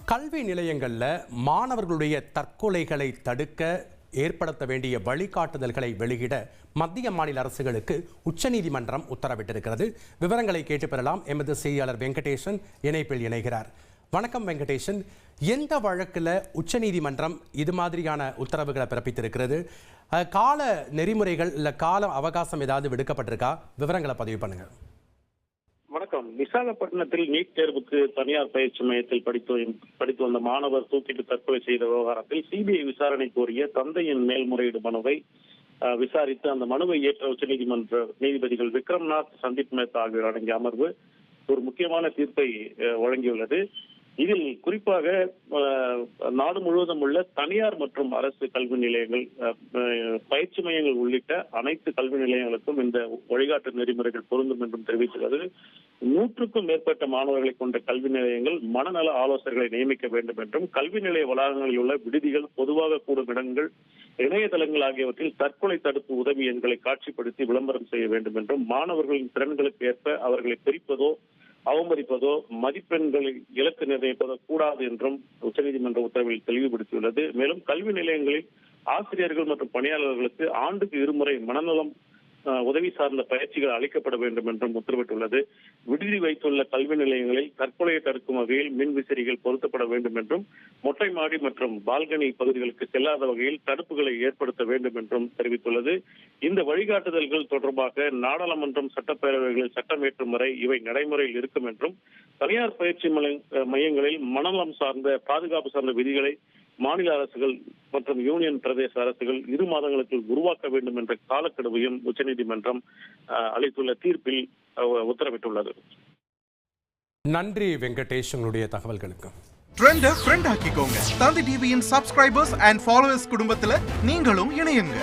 கல்வி நிலையங்களில் மாணவர்களுடைய தற்கொலைகளை தடுக்க ஏற்படுத்த வேண்டிய வழிகாட்டுதல்களை வெளியிட மத்திய மாநில அரசுகளுக்கு உச்சநீதிமன்றம் உத்தரவிட்டிருக்கிறது. விவரங்களை கேட்டு பெறலாம். எமது செய்தியாளர் வெங்கடேசன் இணைப்பில் இணைகிறார். வணக்கம் வெங்கடேசன், எந்த வழக்கில் உச்சநீதிமன்றம் இது மாதிரியான உத்தரவுகளை பிறப்பித்திருக்கிறது? கால நெறிமுறைகள் இல்லை கால அவகாசம் ஏதாவது விடுக்கப்பட்டிருக்கா? விவரங்களை பதிவு பண்ணுங்க. வணக்கம். விசாகப்பட்டினத்தில் நீட் தேர்வுக்கு தனியார் பயிற்சி மையத்தில் படித்து வந்த மாணவர் தூக்கிட்டு தற்கொலை செய்த விவகாரத்தில் சிபிஐ விசாரணை கோரிய தந்தையின் மேல்முறையீடு மனுவை விசாரித்து அந்த மனுவை ஏற்ற உச்சநீதிமன்ற நீதிபதிகள் விக்ரம்நாத், சந்தீப் மேத்தா ஆகியோர் அடங்கிய அமர்வு ஒரு முக்கியமான தீர்ப்பை வழங்கியுள்ளது. இதில் குறிப்பாக நாடு முழுவதும் உள்ள தனியார் மற்றும் அரசு கல்வி நிலையங்கள், பயிற்சி மையங்கள் உள்ளிட்ட அனைத்து கல்வி நிலையங்களுக்கும் இந்த வழிகாட்டு நெறிமுறைகள் பொருந்தும் என்றும் தெரிவித்துள்ளது. 100க்கும் மேற்பட்ட மாணவர்களை கொண்ட கல்வி நிலையங்கள் மனநல ஆலோசகர்களை நியமிக்க வேண்டும் என்றும், கல்வி நிலைய வளாகங்களில் உள்ள விடுதிகள், பொதுவாக கூடும் இடங்கள், இணையதளங்கள் ஆகியவற்றில் தற்கொலை தடுப்பு உதவி எண்களை காட்சிப்படுத்தி விளம்பரம் செய்ய வேண்டும் என்றும், மாணவர்களின் திறன்களுக்கு ஏற்ப அவர்களை பிரிப்பதோ அவமதிப்பதோ மதிப்பெண்களை இலக்கு நிர்ணயிப்பதோ கூடாது என்றும் உச்சநீதிமன்ற உத்தரவில் தெளிவுபடுத்தியுள்ளது. மேலும் கல்வி நிலையங்களில் ஆசிரியர்கள் மற்றும் பணியாளர்களுக்கு ஆண்டுக்கு 2 முறை மனநலம் உதவி சார்ந்த பயிற்சிகள் அளிக்கப்பட வேண்டும் என்றும் உத்தரவிட்டுள்ளது. விடுதி வைத்துள்ள கல்வி நிலையங்களில் தற்கொலையை தடுக்கும் வகையில் மின் விசிறிகள் பொருத்தப்பட வேண்டும் என்றும், மொட்டை மாடி மற்றும் பால்கனி பகுதிகளுக்கு செல்லாத வகையில் தடுப்புகளை ஏற்படுத்த வேண்டும் என்றும் தெரிவித்துள்ளது. இந்த வழிகாட்டுதல்கள் தொடர்பாக நாடாளுமன்றம், சட்டப்பேரவைகளில் சட்டம் இயற்றும் வரை இவை நடைமுறையில் இருக்கும் என்றும், தனியார் பயிற்சி மையங்களில் மனநலம் சார்ந்த பாதுகாப்பு சார்ந்த விதிகளை மாநில அரசுகள் மற்றும் யூனியன் பிரதேச அரசுகள் 2 மாதங்களுக்கு உருவாக்க வேண்டும் என்ற காலக்கெடுவையும் உச்சநீதிமன்றம் அளித்துள்ள தீர்ப்பில் உத்தரவிட்டுள்ளது. நன்றி வெங்கடேஷ், உங்களுடைய தகவல்களுக்கு. ட்ரெண்ட ஃப்ரெண்ட் ஆக்கிக்கோங்க. தந்தி டிவியின் சப்ஸ்கிரைபர்ஸ் அண்ட் ஃபாலோவர்ஸ் குடும்பத்துல நீங்களும் இணையுங்க.